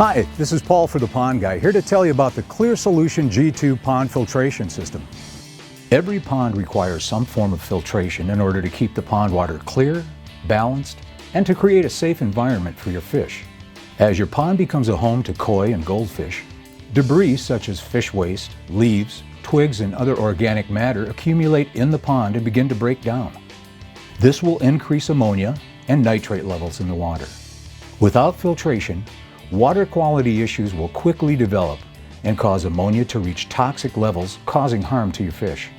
Hi, this is Paul for The Pond Guy, here to tell you about the ClearSolution G2 pond filtration system. Every pond requires some form of filtration in order to keep the pond water clear, balanced, and to create a safe environment for your fish. As your pond becomes a home to koi and goldfish, debris such as fish waste, leaves, twigs, and other organic matter accumulate in the pond and begin to break down. This will increase ammonia and nitrate levels in the water. Without filtration, water quality issues will quickly develop and cause ammonia to reach toxic levels, causing harm to your fish.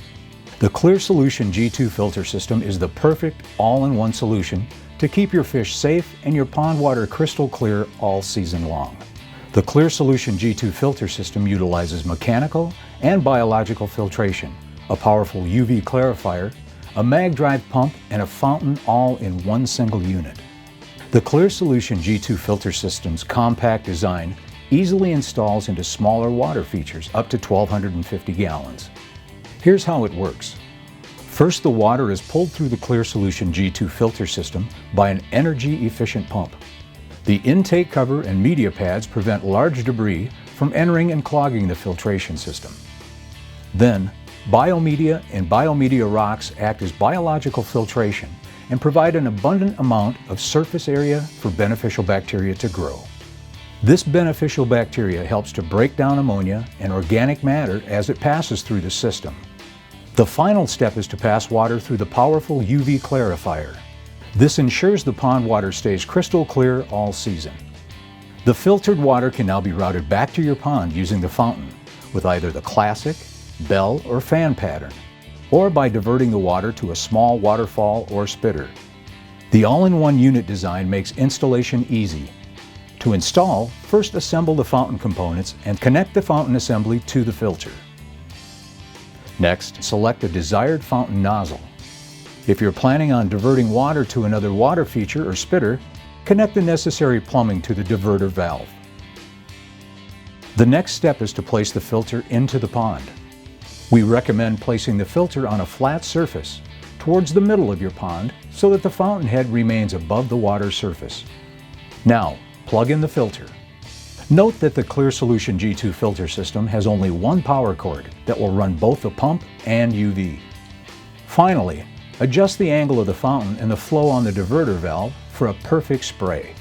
The ClearSolution G2 filter system is the perfect all-in-one solution to keep your fish safe and your pond water crystal clear all season long. The ClearSolution G2 filter system utilizes mechanical and biological filtration, a powerful UV clarifier, a mag drive pump, and a fountain, all in one single unit. The ClearSolution G2 filter system's compact design easily installs into smaller water features up to 1,250 gallons. Here's how it works. First, the water is pulled through the ClearSolution G2 filter system by an energy-efficient pump. The intake cover and media pads prevent large debris from entering and clogging the filtration system. Then, biomedia and biomedia rocks act as biological filtration and provide an abundant amount of surface area for beneficial bacteria to grow. This beneficial bacteria helps to break down ammonia and organic matter as it passes through the system. The final step is to pass water through the powerful UV clarifier. This ensures the pond water stays crystal clear all season. The filtered water can now be routed back to your pond using the fountain with either the classic, bell, or fan pattern, or by diverting the water to a small waterfall or spitter. The all-in-one unit design makes installation easy. To install, first assemble the fountain components and connect the fountain assembly to the filter. Next, select a desired fountain nozzle. If you're planning on diverting water to another water feature or spitter, connect the necessary plumbing to the diverter valve. The next step is to place the filter into the pond. We recommend placing the filter on a flat surface towards the middle of your pond so that the fountain head remains above the water surface. Now, plug in the filter. Note that the ClearSolution G2 filter system has only one power cord that will run both the pump and UV. Finally, adjust the angle of the fountain and the flow on the diverter valve for a perfect spray.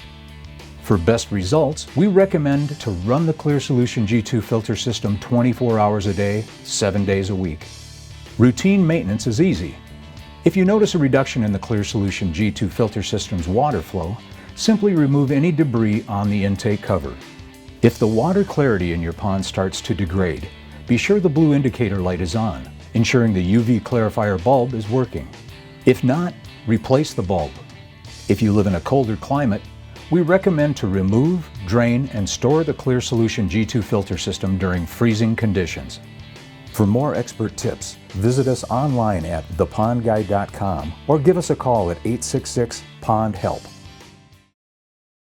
For best results, we recommend to run the ClearSolution G2 filter system 24 hours a day, 7 days a week. Routine maintenance is easy. If you notice a reduction in the ClearSolution G2 filter system's water flow, simply remove any debris on the intake cover. If the water clarity in your pond starts to degrade, be sure the blue indicator light is on, ensuring the UV clarifier bulb is working. If not, replace the bulb. If you live in a colder climate, we recommend to remove, drain, and store the ClearSolution G2 filter system during freezing conditions. For more expert tips, visit us online at thepondguy.com or give us a call at 866-POND-HELP.